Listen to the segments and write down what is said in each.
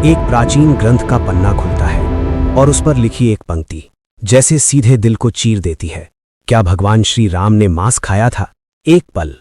एक प्राचीन ग्रंथ का पन्ना खुलता है और उस पर लिखी एक पंक्ति जैसे सीधे दिल को चीर देती है। क्या भगवान श्री राम ने मांस खाया था? एक पल,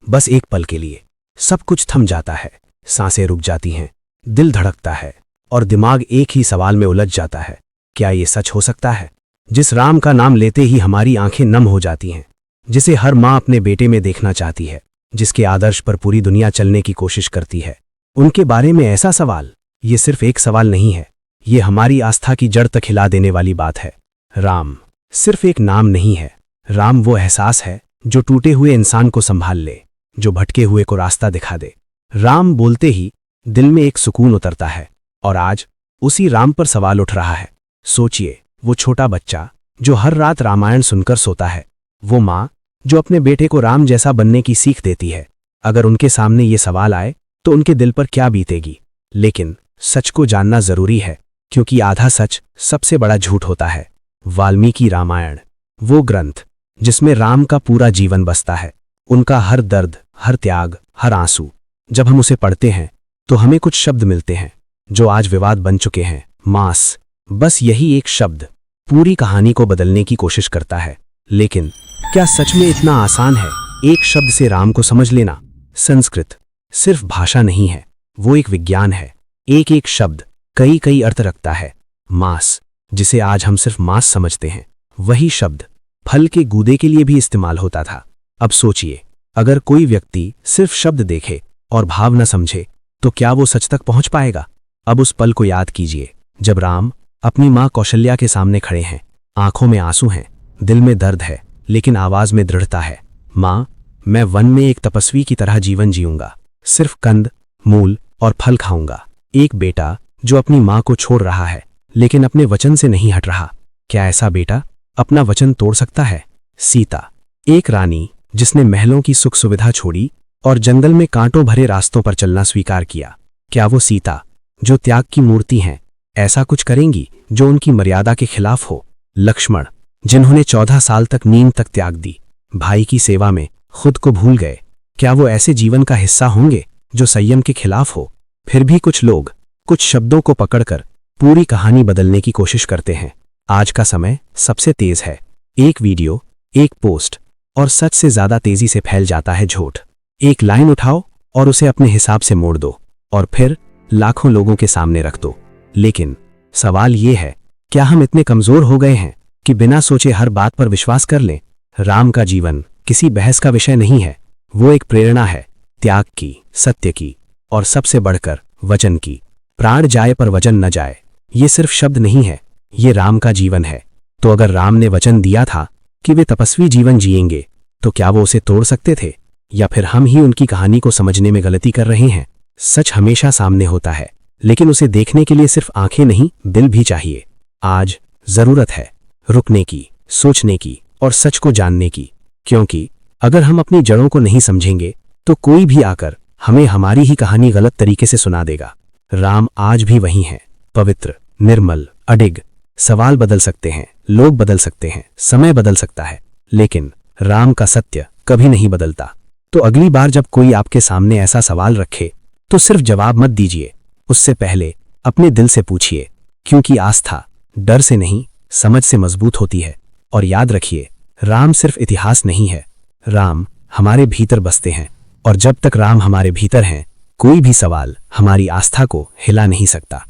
बस एक पल के लिए सब कुछ थम जाता है, सांसें रुक जाती हैं, दिल धड़कता है और दिमाग एक ही सवाल में उलझ जाता है, क्या ये सच हो सकता है? जिस राम का नाम लेते ही हमारी आंखें नम हो जाती हैं, जिसे हर माँ अपने बेटे में देखना चाहती है, जिसके आदर्श पर पूरी दुनिया चलने की कोशिश करती है, उनके बारे में ऐसा सवाल, ये सिर्फ एक सवाल नहीं है, ये हमारी आस्था की जड़ तक हिला देने वाली बात है। राम सिर्फ एक नाम नहीं है, राम वो एहसास है जो टूटे हुए इंसान को संभाल ले, जो भटके हुए को रास्ता दिखा दे। राम बोलते ही दिल में एक सुकून उतरता है और आज उसी राम पर सवाल उठ रहा है। सोचिए, वो छोटा बच्चा जो हर रात रामायण सुनकर सोता है, वो माँ जो अपने बेटे को राम जैसा बनने की सीख देती है। अगर उनके सामने ये सवाल आए तो उनके दिल पर क्या बीतेगी? लेकिन सच को जानना जरूरी है, क्योंकि आधा सच सबसे बड़ा झूठ होता है। वाल्मीकि रामायण, वो ग्रंथ जिसमें राम का पूरा जीवन बसता है, उनका हर दर्द, हर त्याग, हर आंसू। जब हम उसे पढ़ते हैं तो हमें कुछ शब्द मिलते हैं जो आज विवाद बन चुके हैं, मांस। बस यही एक शब्द पूरी कहानी को बदलने की कोशिश करता है। लेकिन क्या सच में इतना आसान है एक शब्द से राम को समझ लेना? संस्कृत सिर्फ भाषा नहीं है, वो एक विज्ञान है। एक एक शब्द कई कई अर्थ रखता है। मांस, जिसे आज हम सिर्फ मांस समझते हैं, वही शब्द फल के गूदे के लिए भी इस्तेमाल होता था। अब सोचिए, अगर कोई व्यक्ति सिर्फ शब्द देखे और भाव न समझे तो क्या वो सच तक पहुंच पाएगा? अब उस पल को याद कीजिए जब राम अपनी मां कौशल्या के सामने खड़े हैं। आंखों में आंसू हैं, दिल में दर्द है, लेकिन आवाज में दृढ़ता है। मां, मैं वन में एक तपस्वी की तरह जीवन जीऊंगा, सिर्फ कंद, मूल और फल खाऊंगा। एक बेटा जो अपनी मां को छोड़ रहा है लेकिन अपने वचन से नहीं हट रहा। क्या ऐसा बेटा अपना वचन तोड़ सकता है? सीता, एक रानी जिसने महलों की सुख सुविधा छोड़ी और जंगल में कांटों भरे रास्तों पर चलना स्वीकार किया। क्या वो सीता जो त्याग की मूर्ति हैं ऐसा कुछ करेंगी जो उनकी मर्यादा के खिलाफ हो? लक्ष्मण, जिन्होंने 14 साल तक नींद तक त्याग दी, भाई की सेवा में खुद को भूल गए, क्या वो ऐसे जीवन का हिस्सा होंगे जो संयम के खिलाफ हो? फिर भी कुछ लोग कुछ शब्दों को पकड़कर पूरी कहानी बदलने की कोशिश करते हैं। आज का समय सबसे तेज है। एक वीडियो, एक पोस्ट और सच से ज्यादा तेजी से फैल जाता है झूठ। एक लाइन उठाओ और उसे अपने हिसाब से मोड़ दो और फिर लाखों लोगों के सामने रख दो। लेकिन सवाल ये है, क्या हम इतने कमजोर हो गए हैं कि बिना सोचे हर बात पर विश्वास कर लें? राम का जीवन किसी बहस का विषय नहीं है, वो एक प्रेरणा है, त्याग की, सत्य की और सबसे बढ़कर वचन की। प्राण जाए पर वचन न जाए, ये सिर्फ शब्द नहीं है, ये राम का जीवन है। तो अगर राम ने वचन दिया था कि वे तपस्वी जीवन जिएंगे, तो क्या वो उसे तोड़ सकते थे? या फिर हम ही उनकी कहानी को समझने में गलती कर रहे हैं? सच हमेशा सामने होता है, लेकिन उसे देखने के लिए सिर्फ आंखें नहीं, दिल भी चाहिए। आज जरूरत है रुकने की, सोचने की और सच को जानने की, क्योंकि अगर हम अपनी जड़ों को नहीं समझेंगे तो कोई भी आकर हमें हमारी ही कहानी गलत तरीके से सुना देगा। राम आज भी वही हैं, पवित्र, निर्मल, अडिग। सवाल बदल सकते हैं, लोग बदल सकते हैं, समय बदल सकता है, लेकिन राम का सत्य कभी नहीं बदलता। तो अगली बार जब कोई आपके सामने ऐसा सवाल रखे तो सिर्फ जवाब मत दीजिए, उससे पहले अपने दिल से पूछिए, क्योंकि आस्था डर से नहीं, समझ से मजबूत होती है। और याद रखिए, राम सिर्फ इतिहास नहीं है, राम हमारे भीतर बसते हैं और जब तक राम हमारे भीतर हैं, कोई भी सवाल हमारी आस्था को हिला नहीं सकता।